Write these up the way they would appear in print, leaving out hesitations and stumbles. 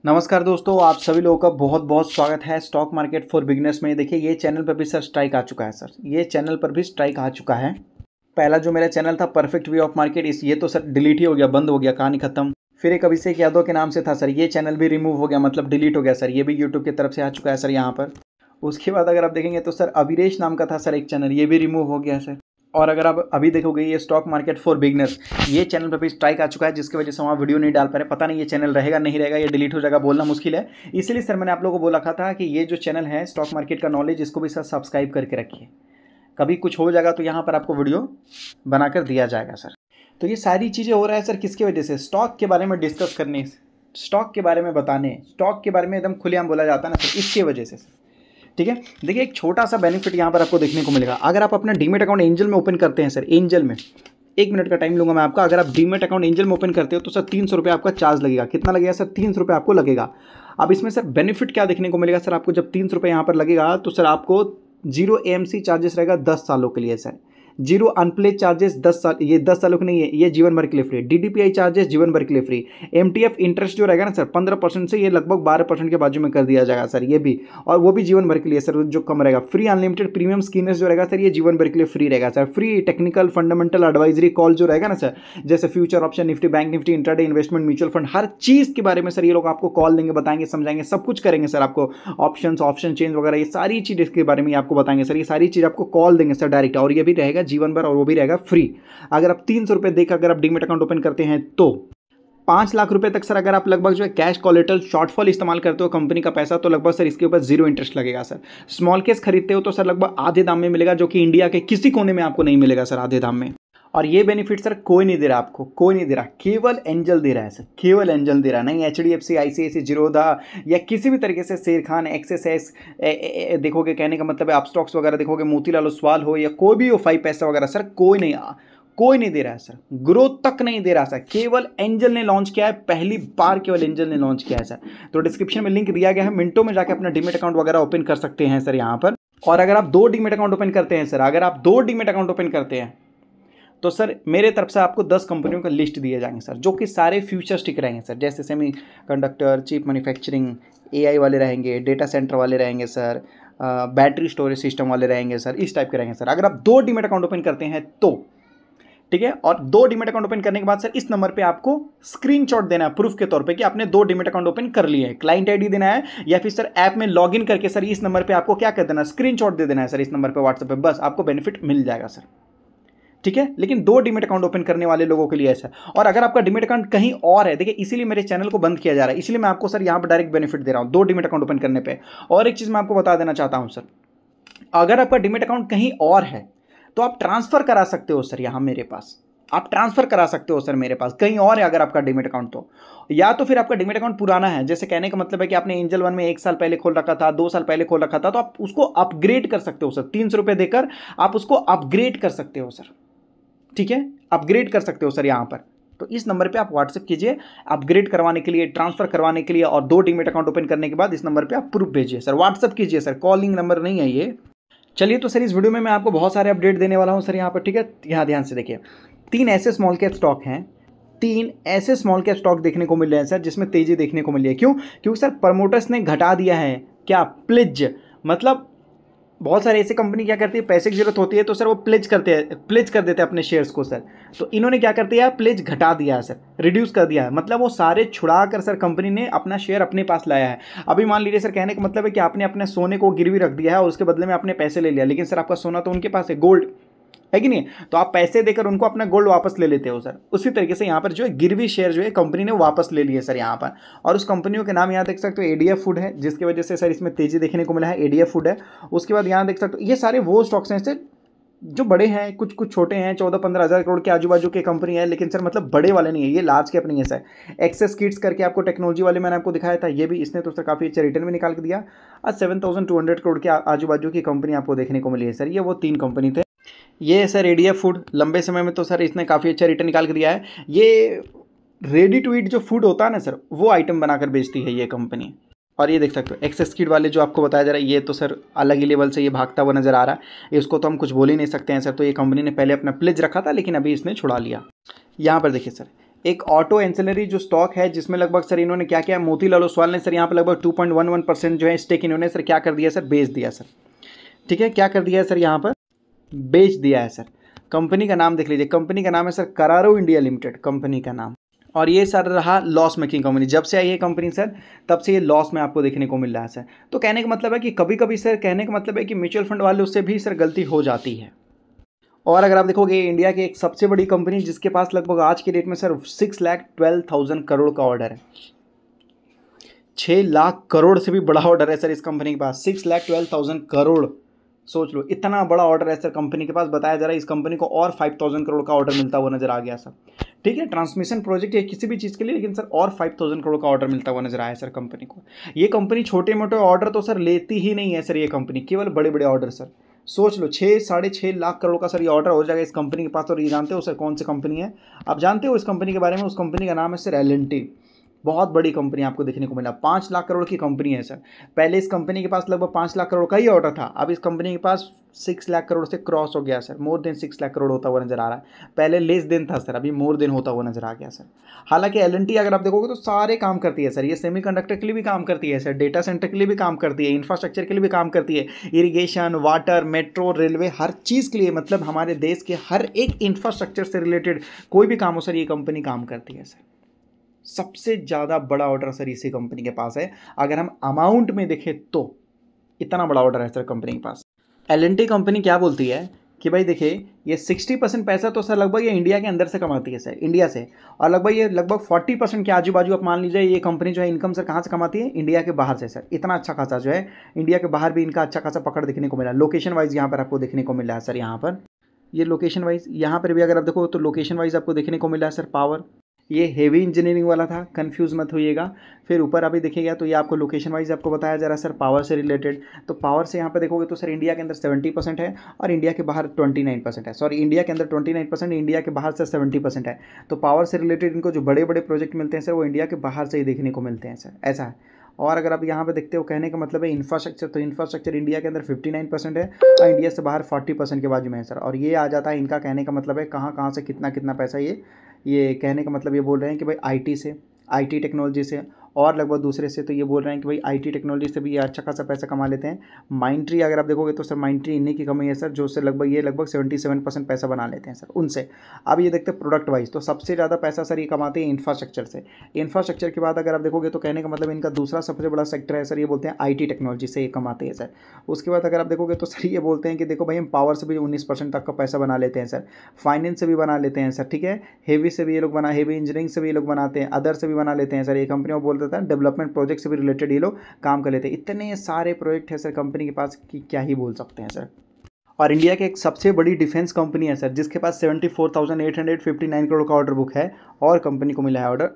नमस्कार दोस्तों, आप सभी लोगों का बहुत बहुत स्वागत है स्टॉक मार्केट फॉर बिगिनर्स में। देखिए ये चैनल पर भी सर स्ट्राइक आ चुका है। सर ये चैनल पर भी स्ट्राइक आ चुका है। पहला जो मेरा चैनल था परफेक्ट वे ऑफ मार्केट, ये तो सर डिलीट ही हो गया, बंद हो गया, कहानी खत्म। फिर एक अभिषेक यादव के नाम से था सर, ये चैनल भी रिमूव हो गया, मतलब डिलीट हो गया सर। ये भी यूट्यूब की तरफ से आ चुका है सर यहाँ पर। उसके बाद अगर आप देखेंगे तो सर अभिरेश नाम का था सर एक चैनल, ये भी रिमूव हो गया सर। और अगर आप अभी देखोगे ये स्टॉक मार्केट फॉर बिगनर्स, ये चैनल पर भी स्ट्राइक आ चुका है, जिसकी वजह से वहाँ वीडियो नहीं डाल पा रहे। पता नहीं ये चैनल रहेगा नहीं रहेगा, ये डिलीट हो जाएगा, बोलना मुश्किल है। इसलिए सर मैंने आप लोगों को बोला था कि ये जो चैनल है स्टॉक मार्केट का नॉलेज, इसको भी सर सब्सक्राइब करके रखिए। कभी कुछ हो जाएगा तो यहाँ पर आपको वीडियो बनाकर दिया जाएगा सर। तो ये सारी चीज़ें हो रहा है सर किसकी वजह से? स्टॉक के बारे में डिस्कस करने, स्टॉक के बारे में बताने, स्टॉक के बारे में एकदम खुलेआम बोला जाता है ना सर, इसके वजह से। ठीक है, देखिए एक छोटा सा बेनिफिट यहाँ पर आपको देखने को मिलेगा। अगर आप अपना डीमेट अकाउंट एंजल में ओपन करते हैं सर, एंजल में 1 मिनट का टाइम लूँगा मैं आपका। अगर आप डीमेट अकाउंट एंजल में ओपन करते हो तो सर 300 रुपये आपका चार्ज लगेगा। कितना लगेगा सर? 300 रुपये आपको लगेगा। अब इसमें सर बेनिफिट क्या देखने को मिलेगा सर आपको? जब 300 रुपये यहाँ पर लगेगा तो सर आपको 0 AMC चार्जेस रहेगा 10 सालों के लिए सर। 0 अनप्लेज चार्जेस 10 साल, ये 10 सालों के नहीं है, ये जीवन भर के लिए फ्री। DDPI चार्जेस जीवन भर के लिए फ्री। MTF इंटरेस्ट जो रहेगा ना सर 15% से ये लगभग 12% के बाजू में कर दिया जाएगा सर, ये भी, और वो भी जीवन भर के लिए सर, जो कम रहेगा। फ्री अनलिमिटेड प्रीमियम स्कीनर्स जो रहेगा सर, ये जीवन भर के लिए फ्री रहेगा sir. Free technical fundamental advisory call जो रहेगा ना सर, जैसे future option, Nifty Bank Nifty, intraday investment, mutual fund, हर चीज़ के बारे में सर ये लोग आपको कॉल देंगे, बताएंगे, समझाएंगे, सब कुछ करेंगे सर। आपको ऑप्शन चेंज वगैरह ये सारी चीज़ इसके बारे में आपको बताएंगे सर। ये सारी चीज़ आपको कॉल देंगे सर डायरेक्ट, और ये भी रहेगा जीवन भर, और वो भी फ्री। अगर आप 300 रुपए देकर अगर आप डीमेट अकाउंट ओपन करते हैं तो 5 लाख रुपए तक सर, अगर आप लगभग जो है कैश कोलेटरल शॉर्टफॉल इस्तेमाल करते हो कंपनी का पैसा, तो लगभग सर इसके ऊपर 0 इंटरेस्ट लगेगा सर। स्मॉल केस खरीदते हो तो सर लगभग आधे दाम में मिलेगा, जो कि इंडिया के किसी कोने में आपको नहीं मिलेगा सर, आधे दाम में। और ये बेनिफिट सर कोई नहीं दे रहा आपको, कोई नहीं दे रहा, केवल एंजल दे रहा है सर, केवल एंजल दे रहा है। नहीं HDFC, ICICI, जिरोधा या किसी भी तरीके से शेर खान, एक्सेस देखोगे, कहने का मतलब है आप स्टॉक्स वगैरह देखोगे, मोतीलाल ओसवाल हो या कोई भी हो, 5 पैसा वगैरह सर, कोई नहीं दे रहा है सर, ग्रोथ तक नहीं दे रहा सर। केवल एंजल ने लॉन्च किया है, पहली बार केवल एंजल ने लॉन्च किया है सर। तो डिस्क्रिप्शन में लिंक दिया गया है, मिनटों में जाकर अपना डीमेट अकाउंट वगैरह ओपन कर सकते हैं सर यहाँ पर। और अगर आप 2 डीमेट अकाउंट ओपन करते हैं सर, अगर आप 2 डीमेट अकाउंट ओपन करते हैं तो सर मेरे तरफ से आपको 10 कंपनियों का लिस्ट दिए जाएंगे सर, जो कि सारे फ्यूचर स्टिक रहेंगे सर, जैसे semi conductor, chip manufacturing, AI वाले रहेंगे, डेटा सेंटर वाले रहेंगे सर, बैटरी स्टोरेज सिस्टम वाले रहेंगे सर, इस टाइप के रहेंगे सर। अगर आप 2 डीमेट अकाउंट ओपन करते हैं तो ठीक है, और 2 डीमेट अकाउंट ओपन करने के बाद सर इस नंबर पे आपको स्क्रीनशॉट देना है प्रूफ के तौर पे कि आपने 2 डीमेट अकाउंट ओपन कर लिए हैं। क्लाइंट आईडी देना है, या फिर सर ऐप में लॉगिन करके सर इस नंबर पे आपको क्या कर देना है, स्क्रीनशॉट दे देना है सर इस नंबर पे व्हाट्सएप पे, बस आपको बेनिफिट मिल जाएगा सर। ठीक है, लेकिन 2 डीमेट अकाउंट ओपन करने वाले लोगों के लिए ऐसा। और अगर आपका डीमेट अकाउंट कहीं और है, देखिए इसीलिए मेरे चैनल को बंद किया जा रहा है, इसलिए मैं आपको सर यहाँ पर डायरेक्ट बेनिफिट दे रहा हूँ 2 डीमेट अकाउंट ओपन करने पे। और एक चीज़ मैं आपको बता देना चाहता हूँ सर, अगर आपका डीमेट अकाउंट कहीं और है तो आप ट्रांसफर करा सकते हो सर, यहाँ मेरे पास आप ट्रांसफर करा सकते हो सर, मेरे पास कहीं और है अगर आपका डीमेट अकाउंट तो। या तो फिर आपका डीमेट अकाउंट पुराना है, जैसे कहने का मतलब है कि आपने एंजल 1 में 1 साल पहले खोल रखा था, 2 साल पहले खोल रखा था, तो आप उसको अपग्रेड कर सकते हो सर। 300 रुपये देकर आप उसको अपग्रेड कर सकते हो सर। ठीक है, अपग्रेड कर सकते हो सर यहाँ पर। तो इस नंबर पे आप व्हाट्सएप कीजिए अपग्रेड करवाने के लिए, ट्रांसफर करवाने के लिए, और 2 डीमेट अकाउंट ओपन करने के बाद इस नंबर पे आप प्रूफ भेजिए सर, व्हाट्सएप कीजिए सर, कॉलिंग नंबर नहीं है ये। चलिए, तो सर इस वीडियो में मैं आपको बहुत सारे अपडेट देने वाला हूँ सर यहाँ पर। ठीक है, यहाँ ध्यान से देखिए, 3 ऐसे स्मॉल कैप स्टॉक हैं, 3 ऐसे स्मॉल कैप स्टॉक देखने को मिल रहे हैं सर जिसमें तेजी देखने को मिली है। क्यों? क्योंकि सर प्रमोटर्स ने घटा दिया है क्या, प्लेज, मतलब बहुत सारे ऐसे कंपनी क्या करती है, पैसे की जरूरत होती है तो सर वो प्लेज कर देते हैं अपने शेयर्स को सर। तो इन्होंने क्या कर दिया, प्लेज घटा दिया है सर, रिड्यूस कर दिया है, मतलब वो सारे छुड़ा कर सर कंपनी ने अपना शेयर अपने पास लाया है। अभी मान लीजिए सर, कहने का मतलब है कि आपने अपने सोने को गिरवी रख दिया है और उसके बदले में आपने पैसे ले लिया, लेकिन सर आपका सोना तो उनके पास है, गोल्ड है कि नहीं, तो आप पैसे देकर उनको अपना गोल्ड वापस ले लेते हो सर। उसी तरीके से यहाँ पर जो है गिरवी शेयर जो है कंपनी ने वापस ले लिए सर यहाँ पर। और उस कंपनियों के नाम यहाँ देख सकते हो, ADF फूड है, जिसकी वजह से सर इसमें तेजी देखने को मिला है, ADF फूड है। उसके बाद यहाँ देख सकते हो, ये सारे वो स्टॉक्स हैं सर जो बड़े हैं, कुछ कुछ छोटे हैं, 14-15 हज़ार करोड़ के आजू बाजू के कंपनी है, लेकिन सर मतलब बड़े वाले नहीं है, ये लार्ज कैप नहीं है सर। एक्सेस किट्स करके आपको टेक्नोलॉजी वाले मैंने आपको दिखाया था, ये भी इसने तो सर काफ़ी अच्छा रिटर्न भी निकाल के दिया। आज 7200 करोड़ के आजू बाजू की कंपनी आपको देखने को मिली है सर। ये वो 3 कंपनी थे। ये सर ADF फूड लंबे समय में तो सर इसने काफ़ी अच्छा रिटर्न निकाल के दिया है। ये रेडी टू ईट जो फूड होता है ना सर, वो आइटम बनाकर बेचती है ये कंपनी। और ये देख सकते हो एक्सेस किट वाले जो आपको बताया जा रहा है, ये तो सर अलग ही लेवल से ये भागता हुआ नजर आ रहा है, इसको तो हम कुछ बोल ही नहीं सकते हैं सर। तो ये कंपनी ने पहले अपना प्लेज रखा था, लेकिन अभी इसने छुड़ा लिया। यहाँ पर देखिए सर, एक ऑटो एंसिलरी जो स्टॉक है जिसमें लगभग सर इन्होंने क्या किया, मोतीलाल ओसवाल ने सर यहाँ पे लगभग 2.11% जो है स्टेक इन्होंने सर क्या कर दिया सर, बेच दिया सर। ठीक है, क्या कर दिया है सर, यहाँ पर बेच दिया है सर। कंपनी का नाम देख लीजिए, कंपनी का नाम है सर करारो इंडिया लिमिटेड, कंपनी का नाम। और ये सर रहा लॉस मेकिंग कंपनी, जब से आई है कंपनी सर तब से ये लॉस में आपको देखने को मिल रहा है सर। तो कहने का मतलब है कि कभी कभी सर, कहने का मतलब है कि म्यूचुअल फंड वाले उससे भी सर गलती हो जाती है। और अगर आप देखोगे इंडिया की एक सबसे बड़ी कंपनी जिसके पास लगभग आज के डेट में सर 6,12,000 करोड़ का ऑर्डर है, 6 लाख करोड़ से भी बड़ा ऑर्डर है सर इस कंपनी के पास, 6,12,000 करोड़। सोच लो इतना बड़ा ऑर्डर है सर कंपनी के पास। बताया जा रहा है इस कंपनी को और 5,000 करोड़ का ऑर्डर मिलता हुआ नजर आ गया सर। ठीक है, ट्रांसमिशन प्रोजेक्ट या किसी भी चीज़ के लिए, लेकिन सर और 5,000 करोड़ का ऑर्डर मिलता हुआ नजर आया सर कंपनी को। ये कंपनी छोटे मोटे ऑर्डर तो सर लेती ही नहीं है सर, ये कंपनी केवल बड़े बड़े ऑर्डर सर। सोच लो 6-6.5 लाख करोड़ का सर ये ऑर्डर हो जाएगा इस कंपनी के पास। और ये जानते हो सर कौन सी कंपनी है, आप जानते हो इस कंपनी के बारे में? उस कंपनी का नाम है सर L&T। बहुत बड़ी कंपनी आपको देखने को मिला, 5 लाख करोड़ की कंपनी है सर। पहले इस कंपनी के पास लगभग 5 लाख करोड़ का ही ऑर्डर था, अब इस कंपनी के पास 6 लाख करोड़ से क्रॉस हो गया sir, more than 6 lakh crore होता हुआ नजर आ रहा है। पहले लेस देन था सर, अभी मोर देन होता हुआ नजर आ गया सर। हालांकि L&T अगर आप देखोगे तो सारे काम करती है सर, ये सेमीकंडक्टर के लिए भी काम करती है सर, डेटा सेंटर के लिए भी काम करती है, इंफ्रास्ट्रक्चर के लिए भी काम करती है, इरिगेशन, वाटर, मेट्रो, रेलवे, हर चीज़ के लिए, मतलब हमारे देश के हर एक इंफ्रास्ट्रक्चर से रिलेटेड कोई भी काम हो सर ये कंपनी काम करती है सर। सबसे ज़्यादा बड़ा ऑर्डर सर इसी कंपनी के पास है। अगर हम अमाउंट में देखें तो इतना बड़ा ऑर्डर है सर कंपनी के पास। L&T कंपनी क्या बोलती है कि भाई देखिए ये 60% पैसा तो सर लगभग ये इंडिया के अंदर से कमाती है सर, इंडिया से। और लगभग 40% के आजू बाजू आप मान लीजिए ये कंपनी जो है इनकम सर कहाँ से कमाती है, इंडिया के बाहर से सर। इतना अच्छा खासा जो है इंडिया के बाहर भी इनका अच्छा खासा पकड़ देखने को मिला। लोकेशन वाइज यहाँ पर आपको देखने को मिला है सर, यहाँ पर ये लोकेशन वाइज यहाँ पर भी अगर आप देखो तो लोकेशन वाइज आपको देखने को मिला है सर। पावर, ये हेवी इंजीनियरिंग वाला था, कंफ्यूज मत होइएगा। फिर ऊपर अभी देखिएगा तो ये आपको लोकेशन वाइज आपको बताया जा रहा है सर पावर से रिलेटेड। तो पावर से यहाँ पे देखोगे तो सर इंडिया के अंदर 70% है और इंडिया के बाहर 29% है। सॉरी, इंडिया के अंदर 29%, इंडिया के बाहर से 70% है। तो पावर से रिलेटेड इनको जो बड़े बड़े प्रोजेक्ट मिलते हैं सर वो इंडिया के बाहर से ही देखने को मिलते हैं सर, ऐसा है। और अगर आप यहाँ पे देखते हो, कहने का मतलब है इंफ्रास्ट्रक्चर, तो इंफ्रास्ट्रक्चर इंडिया के अंदर 59% है और इंडिया से बाहर 40% के बाजू में है सर। और ये आ जाता है इनका, कहने का मतलब है कहाँ कहाँ से कितना कितना पैसा ये कहने का मतलब ये बोल रहे हैं कि भाई आईटी से, आईटी टेक्नोलॉजी से, और लगभग दूसरे से तो ये बोल रहे हैं कि भाई आईटी टेक्नोलॉजी से भी ये अच्छा खासा पैसा कमा लेते हैं। माइंड ट्री अगर आप देखोगे तो सर माइंड ट्री इन्हीं की कमी है सर, जो से लगभग 77% पैसा बना लेते हैं सर उनसे। अब ये देखते हैं प्रोडक्ट वाइज, तो सबसे ज़्यादा पैसा सर ये कमाते हैं इंफ्रास्ट्रक्चर से। इंफ्रास्ट्रक्चर के बाद अगर आप देखोगे तो कहने का मतलब इनका दूसरा सबसे बड़ा सेक्टर है सर, ये बोलते हैं आईटी टेक्नोलॉजी से ये कमाते हैं सर। उसके बाद अगर आप देखोगे तो सर ये बोलते हैं कि देखो भाई हम पावर से भी 19% तक का पैसा बना लेते हैं सर, फाइनेंस से भी बना लेते हैं सर, ठीक है, हेवी से भी ये लोग बना, हेवी इंजीनियरिंग से भी ये लोग बनाते हैं, अदर से भी बना लेते हैं सर। ये कंपनी में बोल देता है डेवलपमेंट प्रोजेक्ट से भी रिलेटेड ये लोग काम कर लेते हैं। इतने सारे प्रोजेक्ट है सर कंपनी के पास कि क्या ही बोल सकते हैं सर। और इंडिया के एक सबसे बड़ी डिफेंस कंपनी है सर जिसके पास 74,859 करोड़ का ऑर्डर बुक है और कंपनी को मिला है ऑर्डर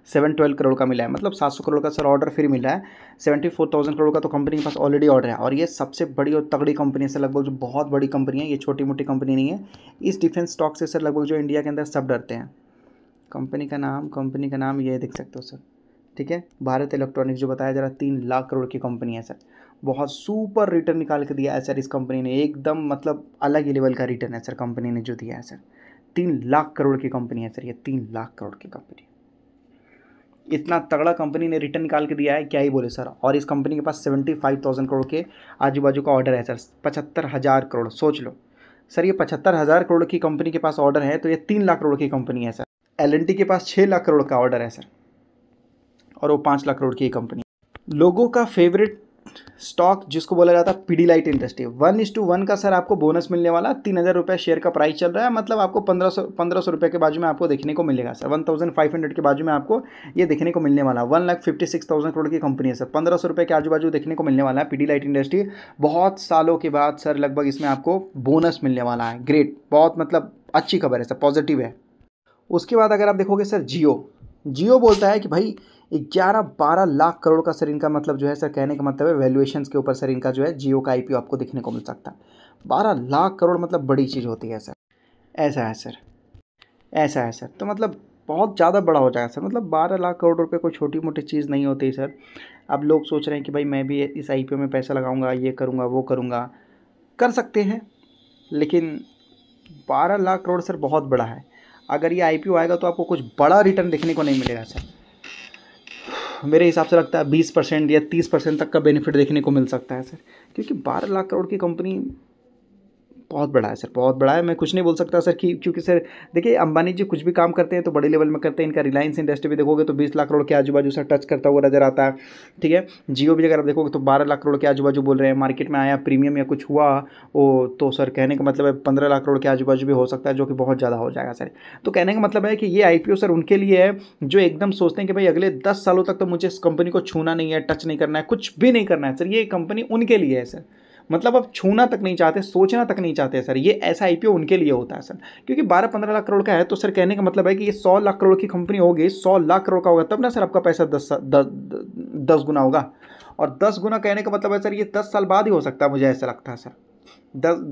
712 करोड़ का मिला है, मतलब 700 करोड़ का सर ऑर्डर फिर मिला है। 74,000 करोड़ का तो कंपनी के पास ऑलरेडी ऑर्डर है और ये सबसे बड़ी और तगड़ी कंपनी है सर, लगभग जो बहुत बड़ी कंपनी है, ये छोटी मोटी कंपनी नहीं है। इस डिफेंस स्टॉक से सर लगभग जो इंडिया के अंदर सब डरते हैं। कंपनी का नाम ये देख सकते हो सर, ठीक है, भारत इलेक्ट्रॉनिक्स, जो बताया जा रहा है 3 लाख करोड़ की कंपनी है सर। बहुत सुपर रिटर्न निकाल के दिया है सर इस कंपनी ने, एकदम मतलब अलग ही लेवल का रिटर्न है सर कंपनी ने जो दिया है सर। 3 लाख करोड़ की कंपनी है सर ये, 3 लाख करोड़ की कंपनी, इतना तगड़ा कंपनी ने रिटर्न निकाल के दिया है, क्या ही बोले सर। और इस कंपनी के पास 75,000 करोड़ के आजू बाजू का ऑर्डर है सर, 75,000 करोड़। सोच लो सर, ये 75,000 करोड़ की कंपनी के पास ऑर्डर है तो ये 3 लाख करोड़ की कंपनी है सर। L&T के पास 6 लाख करोड़ का ऑर्डर है सर और वो 5 लाख करोड़ की कंपनी। लोगों का फेवरेट स्टॉक जिसको बोला जाता है पीडीलाइट इंडस्ट्री, 1:1 का सर आपको बोनस मिलने वाला, 3,000 रुपये शेयर का प्राइस चल रहा है, मतलब आपको 1500 रुपये के बाजू में आपको देखने को मिलेगा सर, 1,500 के बाजू में आपको ये देखने को मिलने वाला। 1,56,000 करोड़ की कंपनी है सर, 1500 रुपये के आजू बाजू देखने को मिलने वाला है पीडीलाइट इंडस्ट्री। बहुत सालों के बाद सर लगभग इसमें आपको बोनस मिलने वाला है, ग्रेट, बहुत मतलब अच्छी खबर है सर, पॉजिटिव है। उसके बाद अगर आप देखोगे सर जियो बोलता है कि भाई 11-12 लाख करोड़ का सर इनका मतलब जो है सर, कहने का मतलब है वैल्यूएशंस के ऊपर सर इनका जो है जियो का आईपीओ आपको देखने को मिल सकता है। 12 लाख करोड़ मतलब बड़ी चीज़ होती है सर, ऐसा है सर। तो मतलब बहुत ज़्यादा बड़ा हो जाएगा सर, मतलब 12 लाख करोड़ रुपए कोई छोटी मोटी चीज़ नहीं होती सर। अब लोग सोच रहे हैं कि भाई मैं भी इस आईपीओ में पैसा लगाऊंगा, ये करूँगा वो करूँगा, कर सकते हैं, लेकिन 12 लाख करोड़ सर बहुत बड़ा है। अगर ये IPO आएगा तो आपको कुछ बड़ा रिटर्न देखने को नहीं मिलेगा सर। मेरे हिसाब से लगता है 20% या 30% तक का बेनिफिट देखने को मिल सकता है सर, क्योंकि 12 लाख करोड़ की कंपनी बहुत बड़ा है सर, बहुत बड़ा है। मैं कुछ नहीं बोल सकता सर कि, क्योंकि सर देखिए अंबानी जी कुछ भी काम करते हैं तो बड़े लेवल में करते हैं। इनका रिलायंस इंडस्ट्री भी देखोगे तो 20 लाख करोड़ के आजू बाजू सर टच करता हुआ नजर आता है, ठीक है। जियो भी अगर आप देखोगे तो 12 लाख करोड़ के आजू बाजू बोल रहे हैं। मार्केट में आया प्रीमियम या कुछ हुआ वो तो सर कहने का मतलब है 15 लाख करोड़ के आजू बाजू भी हो सकता है, जो कि बहुत ज़्यादा हो जाएगा सर। तो कहने का मतलब है कि ये IPO सर उनके लिए है जो एकदम सोचते हैं कि भाई अगले 10 सालों तक तो मुझे इस कंपनी को छूना नहीं है, टच नहीं करना है, कुछ भी नहीं करना है सर। ये कंपनी उनके लिए है सर, मतलब अब छूना तक नहीं चाहते, सोचना तक नहीं चाहते सर। ये ऐसा IPO उनके लिए होता है सर, क्योंकि 12-15 लाख करोड़ का है तो सर कहने का मतलब है कि ये 100 लाख करोड़ की कंपनी होगी, 100 लाख करोड़ का होगा तब ना सर आपका पैसा 10 गुना होगा। और 10 गुना कहने का मतलब है सर ये 10 साल बाद ही हो सकता है, मुझे ऐसा लगता है सर।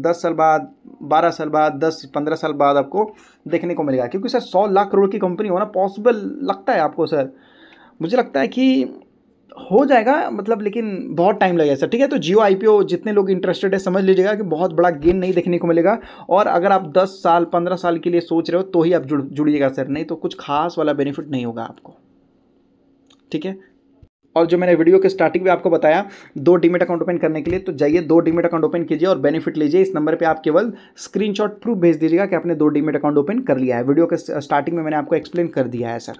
10 साल बाद, 12 साल बाद, 10-15 साल बाद आपको देखने को मिलेगा, क्योंकि सर 100 लाख करोड़ की कंपनी होना पॉसिबल लगता है आपको सर? मुझे लगता है कि हो जाएगा, मतलब लेकिन बहुत टाइम लगेगा सर, ठीक है। तो जियो IPO जितने लोग इंटरेस्टेड है समझ लीजिएगा कि बहुत बड़ा गेन नहीं देखने को मिलेगा। और अगर आप 10 साल 15 साल के लिए सोच रहे हो तो ही आप जुड़िएगा सर, नहीं तो कुछ खास वाला बेनिफिट नहीं होगा आपको, ठीक है। और जो मैंने वीडियो के स्टार्टिंग में आपको बताया 2 डीमेट अकाउंट ओपन करने के लिए, तो जाइए 2 डीमेट अकाउंट ओपन कीजिए और बेनिफिट लीजिए। इस नंबर पे आप केवल स्क्रीनशॉट प्रूफ भेज दीजिएगा कि आपने 2 डीमेट अकाउंट ओपन कर लिया है। वीडियो के स्टार्टिंग में मैंने आपको एक्सप्लेन कर दिया है सर।